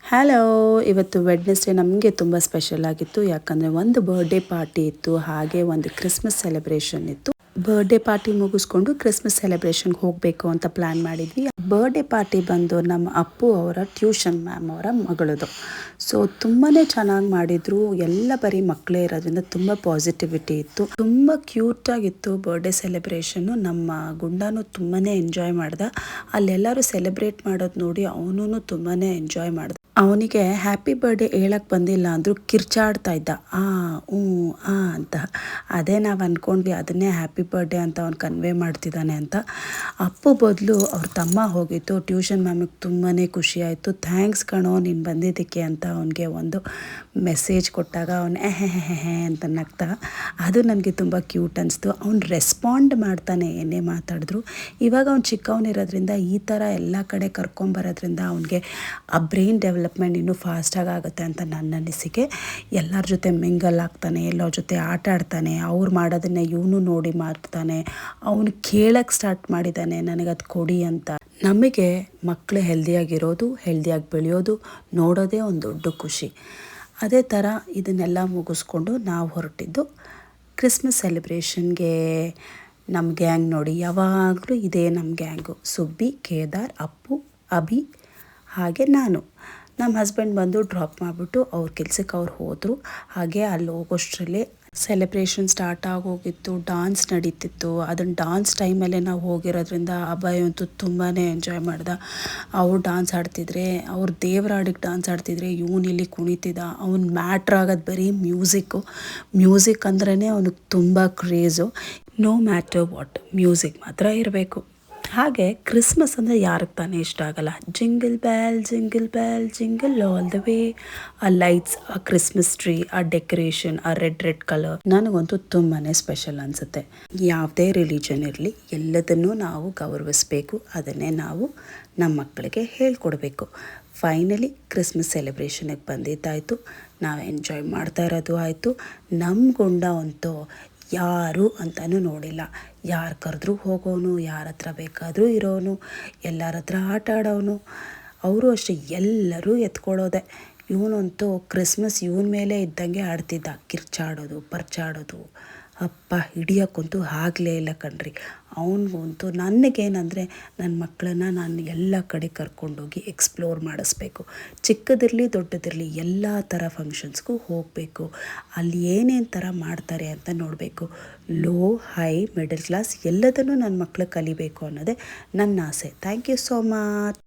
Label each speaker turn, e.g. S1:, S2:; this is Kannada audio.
S1: ಹಲೋ, ಇವತ್ತು ವೆಡ್ನೆಸ್ಡೇ ನಮಗೆ ತುಂಬ ಸ್ಪೆಷಲ್ ಆಗಿತ್ತು. ಯಾಕಂದರೆ ಒಂದು ಬರ್ಡೇ ಪಾರ್ಟಿ ಇತ್ತು, ಹಾಗೆ ಒಂದು ಕ್ರಿಸ್ಮಸ್ ಸೆಲೆಬ್ರೇಷನ್ ಇತ್ತು. ಬರ್ಡೇ ಪಾರ್ಟಿ ಮುಗಿಸ್ಕೊಂಡು ಕ್ರಿಸ್ಮಸ್ ಸೆಲೆಬ್ರೇಷನ್ಗೆ ಹೋಗಬೇಕು ಅಂತ ಪ್ಲ್ಯಾನ್ ಮಾಡಿದ್ವಿ. ಬರ್ಡೇ ಪಾರ್ಟಿ ಬಂದು ನಮ್ಮ ಅಪ್ಪು ಅವರ ಟ್ಯೂಷನ್ ಮ್ಯಾಮ್ ಅವರ ಮಗಳದು. ಸೊ ತುಂಬಾ ಚೆನ್ನಾಗಿ ಮಾಡಿದರು. ಎಲ್ಲ ಬರೀ ಮಕ್ಕಳೇ ಇರೋದ್ರಿಂದ ತುಂಬ ಪಾಸಿಟಿವಿಟಿ ಇತ್ತು. ತುಂಬ ಕ್ಯೂಟಾಗಿತ್ತು ಬರ್ಡೇ ಸೆಲೆಬ್ರೇಷನ್ನು. ನಮ್ಮ ಗುಂಡನೂ ತುಂಬಾ ಎಂಜಾಯ್ ಮಾಡ್ದ. ಅಲ್ಲೆಲ್ಲರೂ ಸೆಲೆಬ್ರೇಟ್ ಮಾಡೋದು ನೋಡಿ ಅವನೂ ತುಂಬಾ ಎಂಜಾಯ್ ಮಾಡ್ದ. ಅವನಿಗೆ ಹ್ಯಾಪಿ ಬರ್ಡೇ ಹೇಳಕ್ಕೆ ಬಂದಿಲ್ಲ ಅಂದರೂ ಕಿರ್ಚಾಡ್ತಾ ಇದ್ದ, ಅಂತ. ಅದೇ ನಾವು ಅಂದ್ಕೊಂಡ್ವಿ ಅದನ್ನೇ ಹ್ಯಾಪಿ ಬರ್ಡೇ ಅಂತ ಅವ್ನು ಕನ್ವೆ ಮಾಡ್ತಿದ್ದಾನೆ ಅಂತ. ಅಪ್ಪು ಬದಲು ಅವ್ರ ತಮ್ಮ ಹೋಗಿತ್ತು. ಟ್ಯೂಷನ್ ಮ್ಯಾಮಿಗೆ ತುಂಬಾ ಖುಷಿ ಆಯಿತು. ಥ್ಯಾಂಕ್ಸ್ ಕಣೋ ನೀನು ಬಂದಿದ್ದಕ್ಕೆ ಅಂತ ಅವನಿಗೆ ಒಂದು ಮೆಸೇಜ್ ಕೊಟ್ಟಾಗ ಅವನು ಅಂತ ನಗ್ತಾ, ಅದು ನನಗೆ ತುಂಬ ಕ್ಯೂಟ್ ಅನಿಸ್ತು. ಅವ್ನು ರೆಸ್ಪಾಂಡ್ ಮಾಡ್ತಾನೆ ಏನೇ ಮಾತಾಡಿದ್ರು. ಇವಾಗ ಅವ್ನು ಚಿಕ್ಕವನಿರೋದ್ರಿಂದ ಈ ಥರ ಎಲ್ಲ ಕಡೆ ಕರ್ಕೊಂಬರೋದ್ರಿಂದ ಅವನಿಗೆ ಆ ಬ್ರೈನ್ ಡೆವಲಪ್ಮೆಂಟ್ ಇನ್ನೂ ಫಾಸ್ಟಾಗಿ ಆಗುತ್ತೆ ಅಂತ ನನ್ನ ಅನಿಸಿಕೆ. ಎಲ್ಲರ ಜೊತೆ ಮಿಂಗಲ್ ಆಗ್ತಾನೆ, ಎಲ್ಲರ ಜೊತೆ ಆಟ ಆಡ್ತಾನೆ, ಅವ್ರು ಮಾಡೋದನ್ನು ಇವನು ನೋಡಿ ಮಾಡ್ತಾನೆ. ಅವನು ಕೇಳಕ್ಕೆ ಸ್ಟಾರ್ಟ್ ಮಾಡಿದ್ದಾನೆ ನನಗದು ಕೊಡಿ ಅಂತ. ನಮಗೆ ಮಕ್ಕಳು ಹೆಲ್ದಿಯಾಗಿರೋದು, ಹೆಲ್ದಿಯಾಗಿ ಬೆಳೆಯೋದು ನೋಡೋದೇ ಒಂದು ದೊಡ್ಡ ಖುಷಿ. ಅದೇ ಥರ ಇದನ್ನೆಲ್ಲ ಮುಗಿಸ್ಕೊಂಡು ನಾವು ಹೊರಟಿದ್ದು ಕ್ರಿಸ್ಮಸ್ ಸೆಲೆಬ್ರೇಷನ್ಗೆ. ನಮ್ಮ ಗ್ಯಾಂಗ್ ನೋಡಿ, ಯಾವಾಗಲೂ ಇದೇ ನಮ್ಮ ಗ್ಯಾಂಗು. ಸುಬ್ಬಿ, ಕೇದಾರ್, ಅಪ್ಪು, ಅಭಿ ಹಾಗೆ ನಾನು. ನಮ್ಮ ಹಸ್ಬೆಂಡ್ ಬಂದು ಡ್ರಾಪ್ ಮಾಡಿಬಿಟ್ಟು ಅವ್ರ ಕೆಲ್ಸಕ್ಕೆ ಅವ್ರು ಹೋದರು. ಹಾಗೆ ಅಲ್ಲಿ ಹೋಗೋಷ್ಟರಲ್ಲಿ ಸೆಲೆಬ್ರೇಷನ್ ಸ್ಟಾರ್ಟ್ ಆಗೋಗಿತ್ತು. ಡಾನ್ಸ್ ನಡೀತಿತ್ತು. ಅದನ್ನು ಡಾನ್ಸ್ ಟೈಮಲ್ಲೇ ನಾವು ಹೋಗಿರೋದ್ರಿಂದ ಅಭಯ್ ಅಂತೂ ತುಂಬಾ ಎಂಜಾಯ್ ಮಾಡ್ದ. ಅವ್ರು ಡಾನ್ಸ್ ಆಡ್ತಿದ್ರೆ, ಅವ್ರು ದೇವ್ರ ಹಾಡಿಗೆ ಡಾನ್ಸ್ ಆಡ್ತಿದ್ರೆ ಇವನು ಇಲ್ಲಿ ಕುಣಿತಿದ್ದ. ಅವ್ನು ಮ್ಯಾಟ್ರ್ ಆಗೋದು ಬರೀ ಮ್ಯೂಸಿಕ್ ಅಂದ್ರೇ ಅವ್ನಿಗೆ ತುಂಬ craze. No matter what, music ಮಾತ್ರ ಇರಬೇಕು. ಹಾಗೆ ಕ್ರಿಸ್ಮಸ್ ಅಂದರೆ ಯಾರಿಗೆ ತಾನೇ ಇಷ್ಟ ಆಗಲ್ಲ. Jingle bell jingle all the way. ಆ ಲೈಟ್ಸ್, ಆ ಕ್ರಿಸ್ಮಸ್ ಟ್ರೀ, ಆ ಡೆಕೋರೇಷನ್, ಆ ರೆಡ್ ಕಲರ್ ನನಗಂತೂ ತುಂಬಾ ಸ್ಪೆಷಲ್ ಅನಿಸುತ್ತೆ. ಯಾವುದೇ ರಿಲಿಜನ್ ಇರಲಿ ಎಲ್ಲದನ್ನೂ ನಾವು ಗೌರವಿಸಬೇಕು. ಅದನ್ನೇ ನಾವು ನಮ್ಮ ಮಕ್ಕಳಿಗೆ ಹೇಳ್ಕೊಡ್ಬೇಕು. ಫೈನಲಿ ಕ್ರಿಸ್ಮಸ್ ಸೆಲೆಬ್ರೇಷನಿಗೆ ಬಂದಿದ್ದಾಯಿತು. ನಾವು ಎಂಜಾಯ್ ಮಾಡ್ತಾ ಇರೋದು ಆಯಿತು. ನಮ್ಮ ಗುಂಡ ಅಂತೂ ಯಾರು ಅಂತಲೂ ನೋಡಿಲ್ಲ. ಯಾರು ಕರೆದ್ರೂ ಹೋಗೋನು, ಯಾರ ಹತ್ರ ಬೇಕಾದರೂ ಇರೋನು, ಎಲ್ಲರ ಹತ್ರ ಆಟ ಆಡೋನು. ಅವರು ಅಷ್ಟೇ, ಎಲ್ಲರೂ ಎತ್ಕೊಳ್ಳೋದೆ. ಇವನಂತೂ ಕ್ರಿಸ್ಮಸ್ ಇವನ ಮೇಲೆ ಇದ್ದಂಗೆ ಆಡ್ತಿದ್ದ. ಕಿರ್ಚಾಡೋದು, ಪರ್ಚಾಡೋದು, ಅಪ್ಪ ಹಿಡಿಯೋಕ್ಕಂತೂ ಆಗಲೇ ಇಲ್ಲ ಕಣ್ರಿ. ಅವನಿಗಂತೂ ನನಗೇನೆಂದರೆ ನನ್ನ ಮಕ್ಕಳನ್ನು ನಾನು ಎಲ್ಲ ಕಡೆ ಕರ್ಕೊಂಡೋಗಿ ಎಕ್ಸ್ಪ್ಲೋರ್ ಮಾಡಿಸ್ಬೇಕು. ಚಿಕ್ಕದಿರಲಿ ದೊಡ್ಡದಿರಲಿ ಎಲ್ಲ ಥರ ಫಂಕ್ಷನ್ಸ್ಗೂ ಹೋಗಬೇಕು. ಅಲ್ಲಿ ಏನೇನು ಥರ ಮಾಡ್ತಾರೆ ಅಂತ ನೋಡಬೇಕು. ಲೋ, ಹೈ, ಮಿಡಲ್ ಕ್ಲಾಸ್ ಎಲ್ಲದನ್ನೂ ನನ್ನ ಮಕ್ಕಳು ಕಲಿಬೇಕು ಅನ್ನೋದೇ ನನ್ನ ಆಸೆ. Thank you so much.